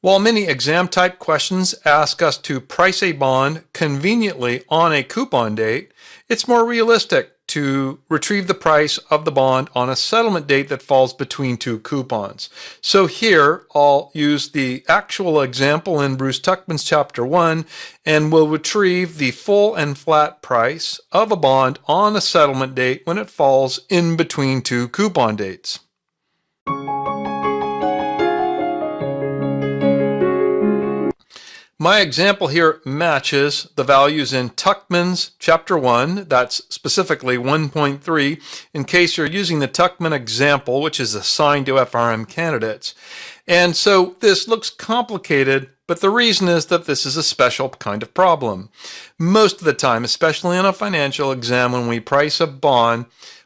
While many exam type questions ask us to price a bond conveniently on a coupon date, it's more realistic to retrieve the price of the bond on a settlement date that falls between two coupons. So here I'll use the actual example in Bruce Tuckman's Chapter 1 and we'll retrieve the full and flat price of a bond on a settlement date when it falls in between two coupon dates. My example here matches the values in Tuckman's Chapter 1, that's specifically 1.3, in case you're using the Tuckman example, which is assigned to FRM candidates. And so this looks complicated, but the reason is that this is a special kind of problem. Most of the time, especially on a financial exam, when we price a bond,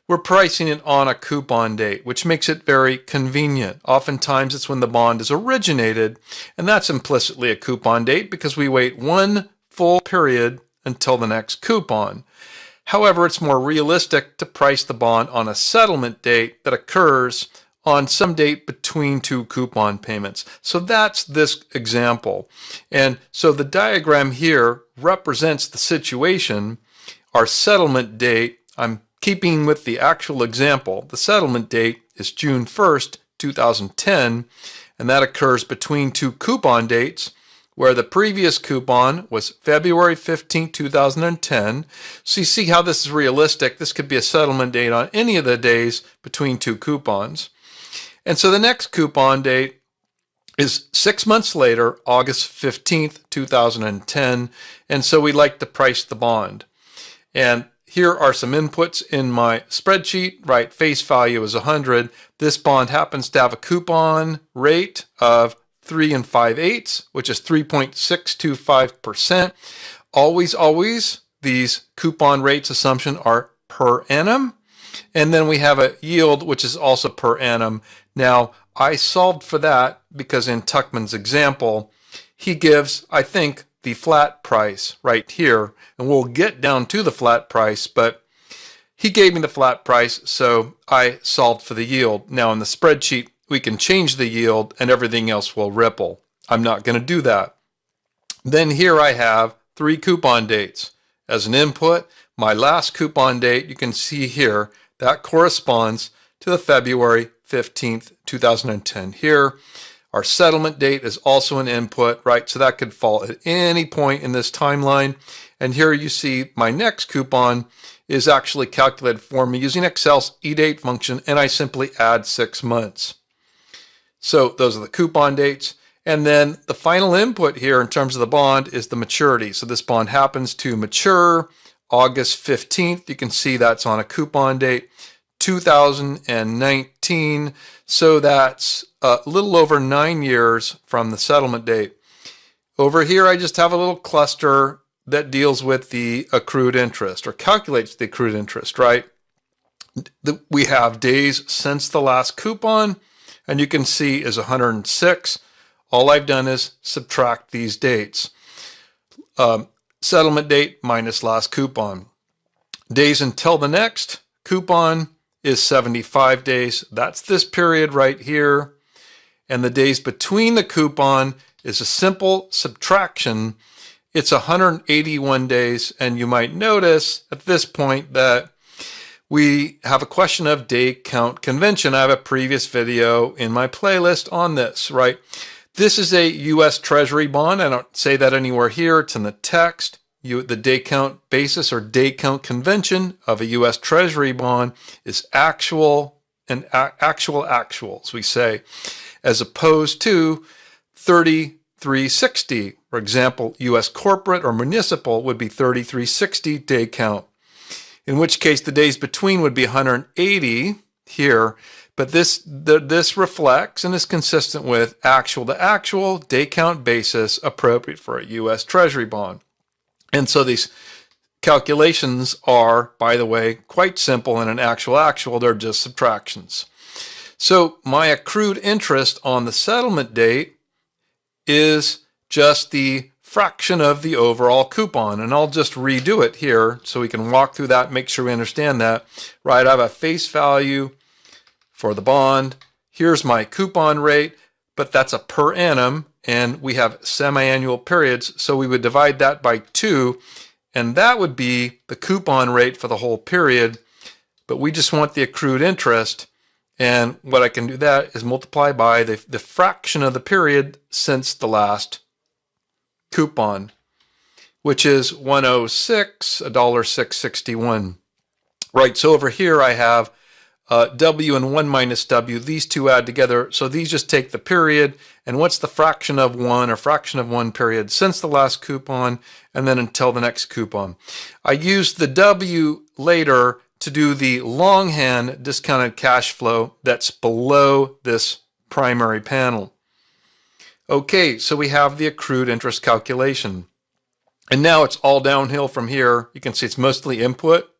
we're pricing it on a coupon date, which makes it very convenient. Oftentimes it's when the bond is originated, and that's implicitly a coupon date because we wait one full period until the next coupon. However, it's more realistic to price the bond on a settlement date that occurs on some date between two coupon payments. So that's this example. And so the diagram here represents the situation. Our settlement date, I'm keeping with the actual example, the settlement date is June 1st, 2010, and that occurs between two coupon dates where the previous coupon was February 15, 2010. So you see how this is realistic. This could be a settlement date on any of the days between two coupons. And so the next coupon date is 6 months later, August 15th, 2010, and so we like to price the bond. And here are some inputs in my spreadsheet, right? Face value is 100. This bond happens to have a coupon rate of 3 5/8, which is 3.625%. Always, these coupon rates assumption are per annum. And then we have a yield, which is also per annum. Now, I solved for that because in Tuckman's example, he gives, I think, the flat price right here, and we'll get down to the flat price, but he gave me the flat price, so I solved for the yield. Now in the spreadsheet, we can change the yield and everything else will ripple. I'm not going to do that. Then here I have 3 coupon dates. As an input, my last coupon date, you can see here, that corresponds to the February 15th, 2010 here. Our settlement date is also an input, right? So that could fall at any point in this timeline. And here you see my next coupon is actually calculated for me using Excel's eDate function, and I simply add 6 months. So those are the coupon dates. And then the final input here in terms of the bond is the maturity. So this bond happens to mature August 15th. You can see that's on a coupon date, 2019. So that's a little over 9 years from the settlement date. Over here, I just have a little cluster that deals with the accrued interest or calculates the accrued interest, right? We have days since the last coupon, and you can see is 106. All I've done is subtract these dates. Settlement date minus last coupon. Days until the next coupon is 75 days. That's this period right here. And the days between the coupon is a simple subtraction. It's 181 days. And you might notice at this point that we have a question of day count convention. I have a previous video in my playlist on this, right? This is a U.S. Treasury bond. I don't say that anywhere here. It's in the text. The day count basis or day count convention of a U.S. Treasury bond is actual and actuals, we say, as opposed to 3360. For example, U.S. corporate or municipal would be 3360 day count, in which case the days between would be 180 here. But this reflects and is consistent with actual to actual day count basis appropriate for a U.S. Treasury bond. And so these calculations are, by the way, quite simple. In an actual, they're just subtractions. So my accrued interest on the settlement date is just the fraction of the overall coupon. And I'll just redo it here so we can walk through that, make sure we understand that. Right, I have a face value for the bond. Here's my coupon rate, but that's a per annum. and we have semi-annual periods, so we would divide that by 2, and that would be the coupon rate for the whole period, but we just want the accrued interest, and what I can do that is multiply by the fraction of the period since the last coupon, which is 106, $1.661. Right, so over here I have W and 1 minus W. These two add together, so these just take the period, and what's the fraction of 1 or fraction of 1 period since the last coupon, and then until the next coupon. I used the W later to do the longhand discounted cash flow that's below this primary panel. Okay, so we have the accrued interest calculation. And now it's all downhill from here. You can see it's mostly input,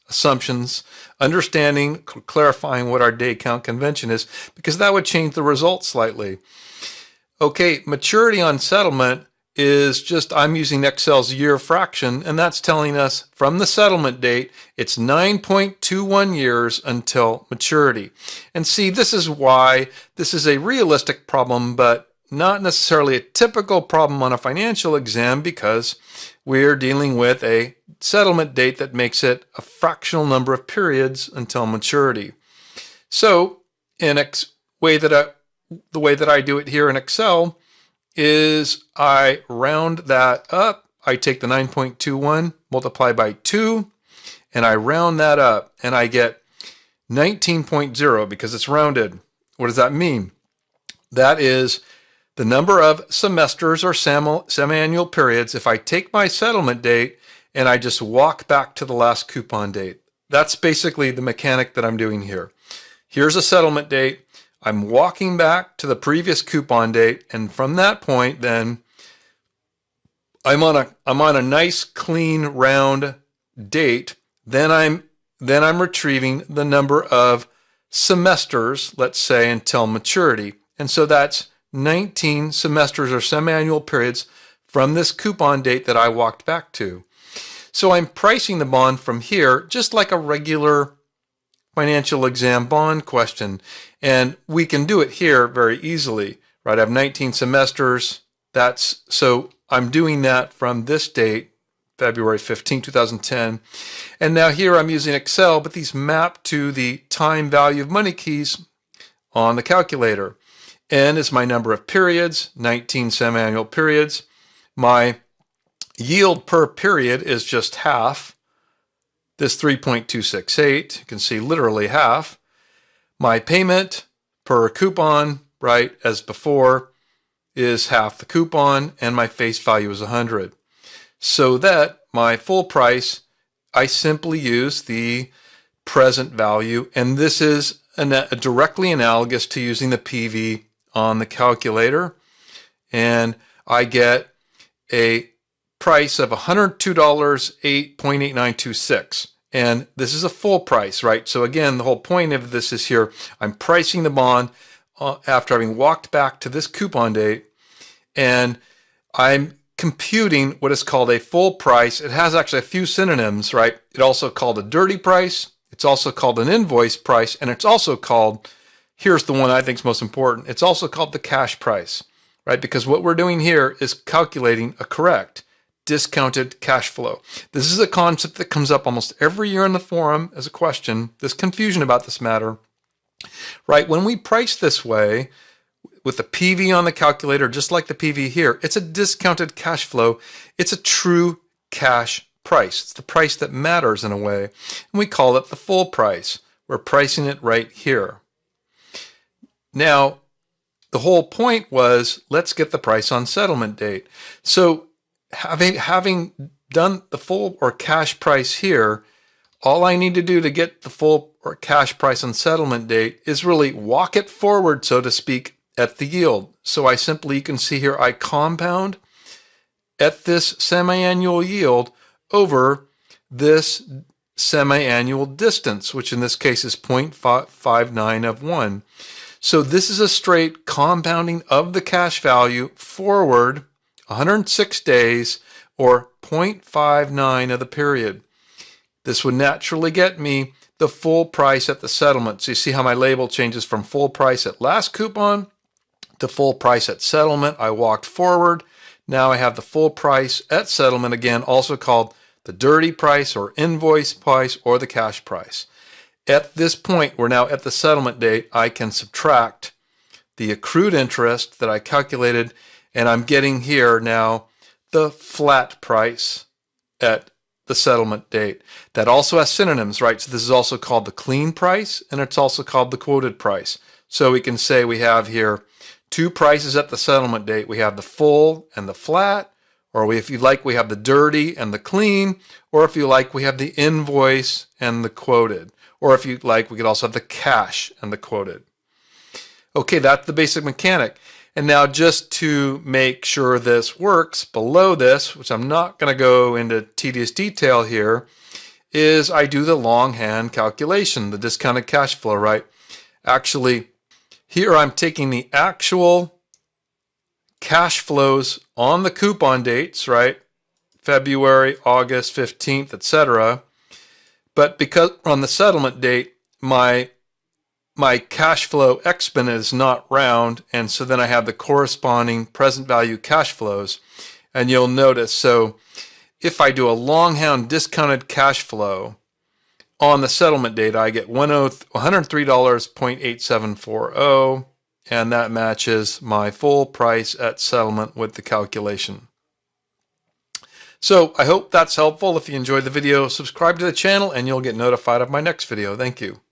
assumptions, understanding, clarifying what our day count convention is, because that would change the results slightly. Okay, maturity on settlement is just, I'm using Excel's year fraction, and that's telling us from the settlement date, it's 9.21 years until maturity. And see, this is why this is a realistic problem, but not necessarily a typical problem on a financial exam, because we're dealing with a settlement date that makes it a fractional number of periods until maturity. So the way that I do it here in Excel is I round that up. I take the 9.21, multiply by 2, and I round that up, and I get 19.0 because it's rounded. What does that mean? That is the number of semesters or semi-annual periods if I take my settlement date and I just walk back to the last coupon date. That's basically the mechanic that I'm doing here. Here's a settlement date. I'm walking back to the previous coupon date, and from that point then I'm on a nice clean round date. Then I'm retrieving the number of semesters, let's say, until maturity. And so that's 19 semesters or semi-annual periods from this coupon date that I walked back to. So I'm pricing the bond from here just like a regular financial exam bond question. And we can do it here very easily, right? I have 19 semesters. So I'm doing that from this date, February 15, 2010. And now here I'm using Excel, but these map to the time value of money keys on the calculator. N is my number of periods, 19 semi-annual periods. My yield per period is just half. This 3.268, you can see literally half. My payment per coupon, right, as before, is half the coupon, and my face value is 100. So that my full price, I simply use the present value, and this is directly analogous to using the PV on the calculator, and I get a price of $102.8.8926, and this is a full price, right? So again, the whole point of this is here, I'm pricing the bond after having walked back to this coupon date, and I'm computing what is called a full price. It has actually a few synonyms, right? It's also called a dirty price, it's also called an invoice price, and it's also called, here's the one I think is most important, it's also called the cash price, right? Because what we're doing here is calculating a correct discounted cash flow. This is a concept that comes up almost every year in the forum as a question, this confusion about this matter, right? When we price this way, with the PV on the calculator, just like the PV here, it's a discounted cash flow. It's a true cash price. It's the price that matters in a way, and we call it the full price. We're pricing it right here. Now, the whole point was, let's get the price on settlement date. So having done the full or cash price here, all I need to do to get the full or cash price on settlement date is really walk it forward, so to speak, at the yield. So I simply, you can see here, I compound at this semi-annual yield over this semi-annual distance, which in this case is 0.59 of 1. So this is a straight compounding of the cash value forward 106 days, or 0.59 of the period. This would naturally get me the full price at the settlement. So you see how my label changes from full price at last coupon the full price at settlement. I walked forward. Now I have the full price at settlement, again, also called the dirty price or invoice price or the cash price. At this point, we're now at the settlement date. I can subtract the accrued interest that I calculated, and I'm getting here now the flat price at the settlement date. That also has synonyms, right? So this is also called the clean price, and it's also called the quoted price. So we can say we have here two prices at the settlement date. We have the full and the flat, or if you like, we have the dirty and the clean, or if you like, we have the invoice and the quoted, or if you like, we could also have the cash and the quoted. Okay, that's the basic mechanic. And now just to make sure this works, below this, which I'm not going to go into tedious detail here, is I do the longhand calculation, the discounted cash flow, right? Actually, here I'm taking the actual cash flows on the coupon dates, right? February, August 15th, etc. But because on the settlement date, my cash flow exponent is not round, and so then I have the corresponding present value cash flows. And you'll notice, so if I do a longhand discounted cash flow on the settlement date, I get $103.8740, and that matches my full price at settlement with the calculation. So I hope that's helpful. If you enjoyed the video, subscribe to the channel and you'll get notified of my next video. Thank you.